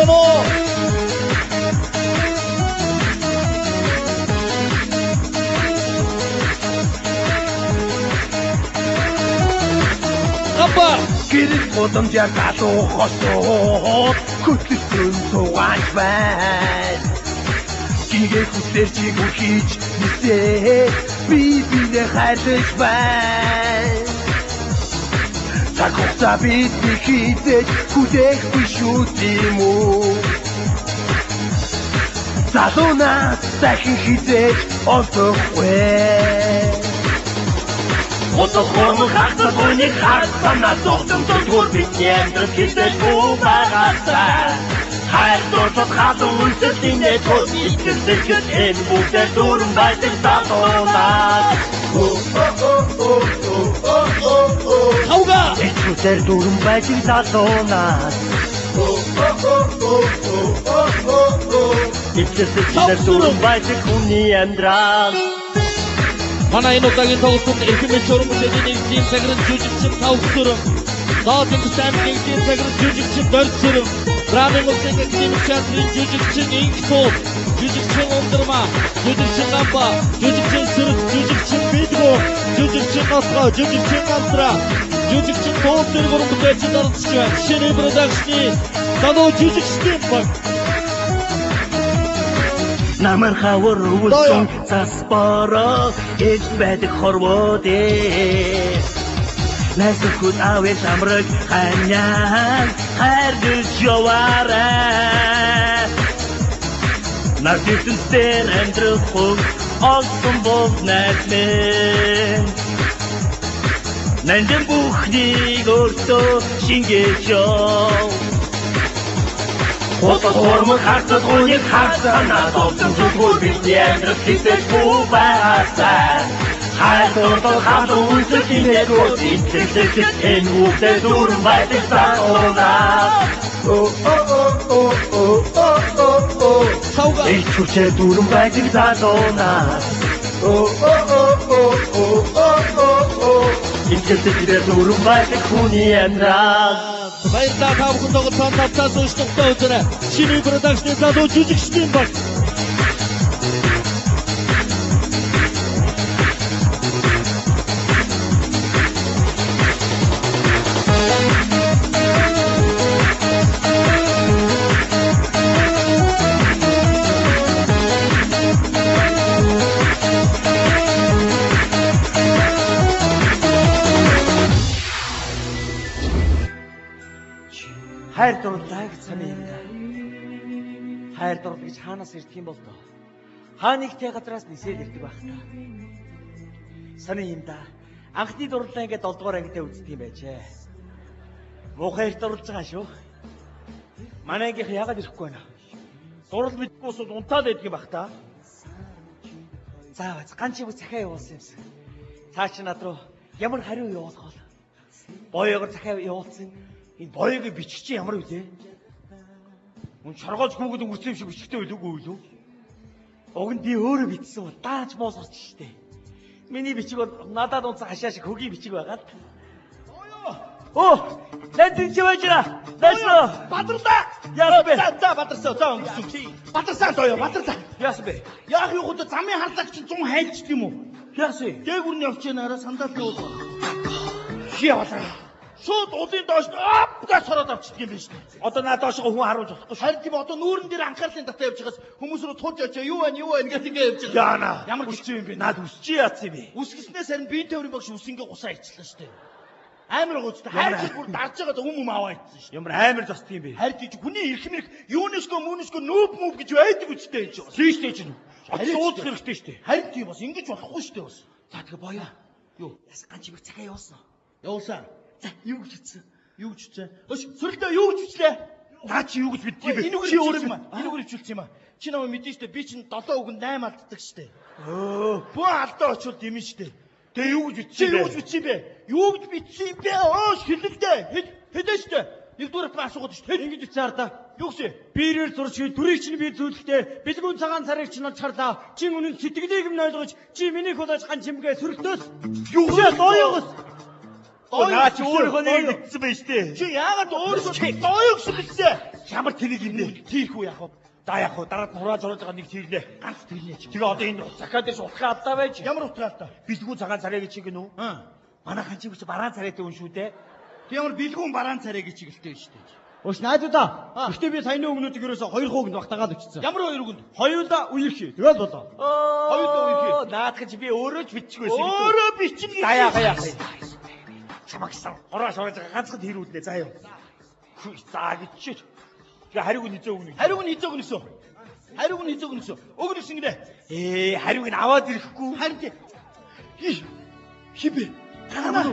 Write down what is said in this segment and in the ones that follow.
байна уу? Гамба гэрэл гудамжаар залуу хосоод хөтлөлтөн суугач байна. Гигээ хүслэр чиг үрхийж нисээ би бинэ хайрлаж байна. Цаг хугацаа бидний хийдэж хүлээх биш үү тийм үү? Залуунаас дахин хизээж олдохгүй. Хотод хормон хатад үнийг хатсанаа зогтон дөрвөр бидний амьдрал хизээж байгаатай. Хайр дурсад хатан үлсэл инээ тус итгэл энэ бүгдээр дүүрэн байдаг залуунаас. Хауга Эцүүсээр дүүрэн байдаг залуунаас. Эцүүсээр дүүрэн байдаг хүний амьдрал. манай энэ удаагийн тоглолтод эрхэмэл чурам бүлэгийн нэгдлийн цагрын жүжигчин Тавсүрэн, Доод Өнгөсөн аймгийн нэгдлийн цагрын жүжигчин Дорцүрэн, Брамын улсын академик театрын жүжигчин Инхтууд, жүжигчин Ундрмаа, жүжигчин Гамба, жүжигчин Сүрс, жүжигчин Бидгөө, жүжигчин Носгоо, жүжигчин Гантраа, жүжигчин Дууд зэрэг бүтээгчид оролцож байна. Шинэ продакшны залуу жүжигчдийн баг. Намар хавар үлсэн цаспараа ээж байдаг хорвоод Насхуд авэш амраг ханьяан хайрдж яваарай Насхуд стэр амдрах хог олсон болнах мэн Нандин бүхнийг өөртөө шингээж яв Хотод хормон хатад үнийг хатсанаа зовсон зүгүүр бидний амьдрал хизээж байгаатай. Хайр дурсад хатан үлсэл инээ тус итгэл энэ бүгдээр дүүрэн байдаг залуунаас. Эцүүсээр дүүрэн байдаг залуунаас. Итгэл дүүрэн байдаг хүний амьдрал. Баярлалаа та бүхэн тоглолтод тавтаа сууж тогтоо үзээрэй. Шинэ продакшны залуу жүжигчдийн баг. Хайр дурлаа гэж санаа юм да. Хайр дурл гэж хаанаас ирдэг юм бол доо? Хаанигтэй газраас нисээд ирдэг байх та. Санаа юм да. Анхны дурлаа ингээд 7 дугаар ангидаа үздэг юм байжээ. Муухайр дурлж байгаа шүү. Манай ангийнх яагаад ирэхгүй байна? Дурл мэдгүй ус унтаад байдаг юм байх та. За ганчиг захиа явуулсан юмсан. Цаа чи над руу ямар хариу явуулах бол? Боёогоор захиа явуулсан. Энэ боёгийн бичиг чи ямар вүлээ? Мөн шоргоож хүүхэд өнгөрсөн юм шиг бичгтэй үлээгүй юу? Уг нь би өөрөө бичсэн бол дааж моос орч штэ. Миний бичиг бол надад унцсан хашаа шиг хөгийн бичиг байгаа л. Оо! Лэдэн чи вэжра. Дэсо! Бадралаа! Яас бэ? За бадарсаа за өнгөсөн чи. Бадарсаа доо бадарсаа. Яас бэ? Яах юу хөө замын харлаг чи 100 хайлчт юм уу? Яас вэ? Дээгүрний явж яанаараа сандал дөө. Чи яваалаа. Шууд улын доош апгаас хороод авчдаг юм биш үү? Одоо наа доошоо хүн харуулж болохгүй. Харин тийм одоо нүүрэн дээр анхаарлын татаа явж байгаас хүмүүс рүү тулж очоо юу байна гэдэг ингэ явж байгаа. Яана. Ямар хүсч юм бэ? Наад үсчи яатсан юм бэ? Үсгэснээс харин биеийн төврийн багш үсингээ гусаа ичлээ штэ. Амар гоцтой. Хайрч бүр дарж байгаа юм аваа ицсэн штэ. Ямар амар зост юм бэ? Харин тийч хүний эрх мэрх юунеско нүүп мөв гэж байдаг үстэй энэ. Тийш тийч нь. Одоо уудах хэрэгтэй штэ. Харин тийм бас ингэж болохгүй штэ бас. За тэгээ боё. Юу? Яс ганчиг цагаа явуулсан. Явуулсан. За юу гэж хэлсэн? Юу гэж хүчээ? Өш сүрэлдээ юу гэж хүчлээ? Наа чи юу гэж мэддэг юм бэ? Чи өөрөө юм. Энэгээр хөвчүүлсэн юм аа. Чи намайг мэдэн штэ. Би чинь 7 үг 8 алддаг штэ. Бөө алдаа очвол дэмэн штэ. Тэгээ юу гэж Чи бичсэн бэ? юу гэж бичсэн бэ? Юу гэж бичсэн бэ? Оош хэлэлдээ. Хэдэж штэ. Нэгдүгээр па асуугаад штэ. Ингэж бичээр да. Юу гэсэн? Биерээр зурж дүрийг чинь би зүйлдээ бэлгүүн цагаан царыг чинь чарлаа. Чи үнэн сэтгэлийг нь ойлгож чи миний хулаж ганч юмгээ сөрөлтөөс. Юу Чи доёгоос. Наа чи өөрийнхөө нэрийг мэдсэн байж тээ. Чи яагаад өөрөөр дооё гэсэн бэлээ? Ямар тэнэг юм бэ? Тийх үү яах вэ? За яг хуу дараад хурааж орж байгаа нэг тэрлээ. Ганц тэрлээ чи. Тэгээ одоо энэ цахаад дэш утгаа алдаа байж. Ямар утгаалтай? Бэлгүү цагаан царай гэж чиг нүү. Аа. Манайхан чи бараан царайтай хүн шүү дээ. Тэг ямар бэлгүүн бараан царай гэж чигэлтэй шүү дээ. Өөш найдуудаа. Гэхдээ би саяны өмнөд ерөөсө 2 хуугнд багтаагаад өчсөн. Ямар хоёр үгэнд? Хоёулаа үерхий. Тэгэл болоо. Хоёулаа үерхий. Наадах чи би өөрөө ч бичихгүй байсан. Өөрөө бичин гэж. Яа. Чамагсан. Ороос орж байгаа ганцхан хэрүүлнэ заа юу. За гэж чи. Тэгээ хариуг нь хизээг өгнө. Хариуг нь хизээг өгнөсөн. Хариуг нь хизээг өгнөсөн. Өгнөсөн гинэ. Хариуг нь аваад ирэхгүй. Харин хибэ. Танаа.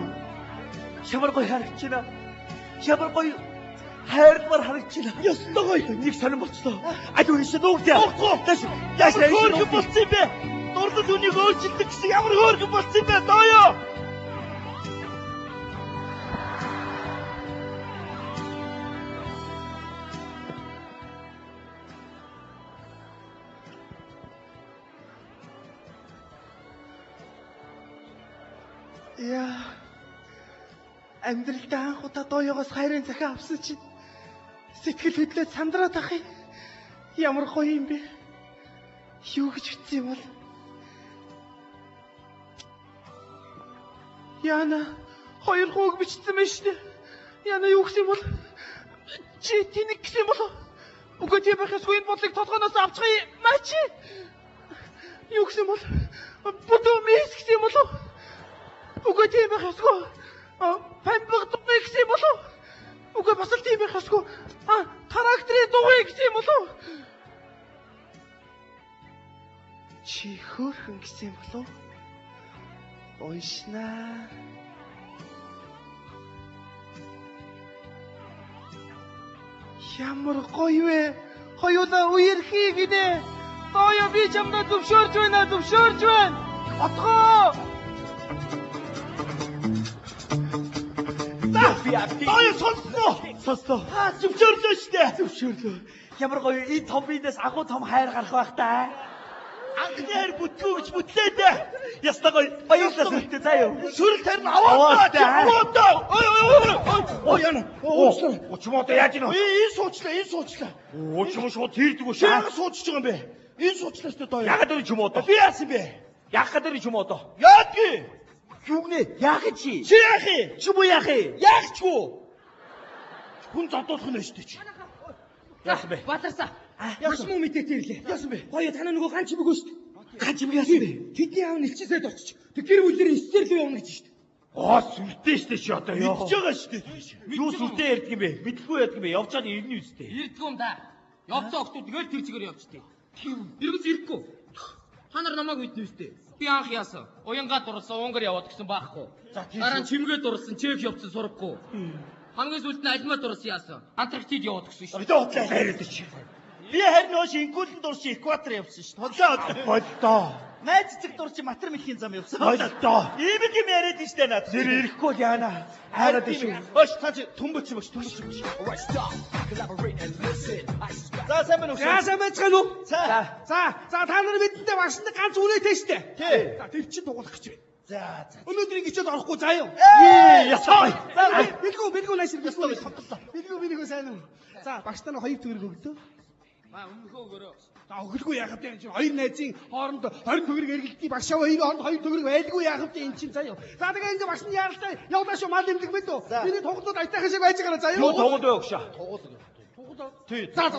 Ямар гоё харагч байна. Ямар гоё хайрмар харагч байна. Ёстой гоё. Нэг сонирн болцлоо. Аливаа хийшээ дуугдээ. Яаш хөөрхөн болцсон юм бэ? Дурлал үнийг өөрчилдөг гэсэн ямар хөөрхөн болцсон юм бэ? Дооё. Яа. Амьдралдаа анх удаа дооёгоос хайрын захиа авсан чинь сэтгэл хөдлөө сандраад ах юм. Ямар гоё юм бэ? Юу гэж ütсэн юм бол? Яна 2 хууг бичсэн байна шүү дээ. Яна юу гэсэн юм бол? Чи тэнэг гэсэн юм болов? Үгүй тийм байх ёсгүй энэ бодлыг толгоноос авчихъя. Мачи. Юу гэсэн юм бол? Бүдүү мис гэсэн юм болов? Үгүй тийм байх ёсгүй. Памбаг дугуй гэсэн юм болов? Үгүй бас л тийм байх ёсгүй. Характерын дугуй гэсэн юм болов? Чи хөөрхөн гэсэн юм болов? Уншнаа. Ямар гоё вэ? Хоёулаа үерхий гинэ. Дооё би чамдаа зөвшөөрж байна. Отгоо. Дооё сонслоо. Зөвшөөрлөө шүү дээ. Зөвшөөрлөө. Ямар гоё энэ том биенээс агуу том хайр гарах байх та. Анхны хайр бүтлүү гэж бүтлээ дээ. Ястаа гоё. Баярлалаа сүртэй заа юу. Сүрэл тарин аваад даа. Ой яна. Учмото яаж гинэ? Энэ суучлаа. Учмоо шууд тэрдэг үү Чи шаа. яагаад суучж байгаа юм бэ? Энэ суучлаас тэ доо. Ягаад тэр чумото? Би яасан бэ? Ягаад тэр чумото? Яадаг? Юугнэ? Яах чи? Чи яах юм? Чи бу яах юм? Яахчгүй. Хүн зодуулах нь шүү дээ чи. Яасан бэ? Батарсаа. Яш муу мэдээтэй ирлээ. Яасан бэ? Гоё танаа нөгөө хан чимэг шүү дээ. Хан чимэг яасан бэ? Тэдний аав нэлчээсээ очиж. Тэг гэр бүлэрээ эсрэл явна гэж шүү дээ. Сүртэй штэ чи одоо ёо. Мэдж байгаа шүү дээ. Юу сүртэй ярьдаг юм бэ? Мэдлгүй ярьдаг юм бэ? Явж чад ирнэ үстэй. Ирдгүү юм да. Явцсан охтууд тэгэл тэр чигээр явжтэй. Тийм. Эргэс ирэхгүй. Та нар намайг мэднэ үстэй. Би анх яасан. Уянгаа дурлсан Унгар яваад гэсэн баахгүй. Дараа нь чимгээ дурлсан Чех явцсан сурахгүй. Хамгийн сүүлд нь альмаа дурлсан яасан. Антарктид яваад гэсэн шүү. Өдөө хотлаа хайраад чи. Би харин нөө шингүүлэн дурч экватор явсан шүү. Тодлоо. Боддоо. Найз цэг дурч матар мэлхийн зам явсан. Боддоо. Ийм юм яриад нь штэ наад. Тэр ирэхгүй л яана. Хайраад шүү. Хөөш та чи түмбэч багш. За сайн байна уу? Яасан байцгаана уу? За. За та нар бидэнтэй багшиндаг ганц үнэтэй штэ. Тий. За тэр чинь дугуулах гэж байна. За. Өнөөдөр ингэчээд орохгүй заа юу. Ясаа. Бэлгүү найшир ястай хатгалаа. Бэлгүү сайн уу? За багштаа 2 төгрөг өглөө. Өмнөхөө өгөрөө. За өглөө яахад энэ чинь 2 найзын хооронд 20 төгрөг эргэлдээ багшаа 2 хооронд 2 төгрөг байлгүй яахад энэ чинь заа юу. За тэгээ ингээ багш нь яаралтай явлаа шүү мал имлэг мэд үү. Миний тоглоод айтайхан шиг байж байгаа заа юу. Юу тоглоод өгшаа. Тий. За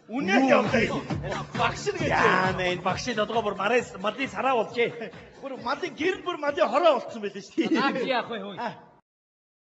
Үнэн явлаа. Багш л гэж. Яа нэ багш одгоо бүр малын сараа болжээ. Бүр малын гэр бүр малын хороо болцсон байлээ шүү дээ. Наа чи яах вэ хөөе.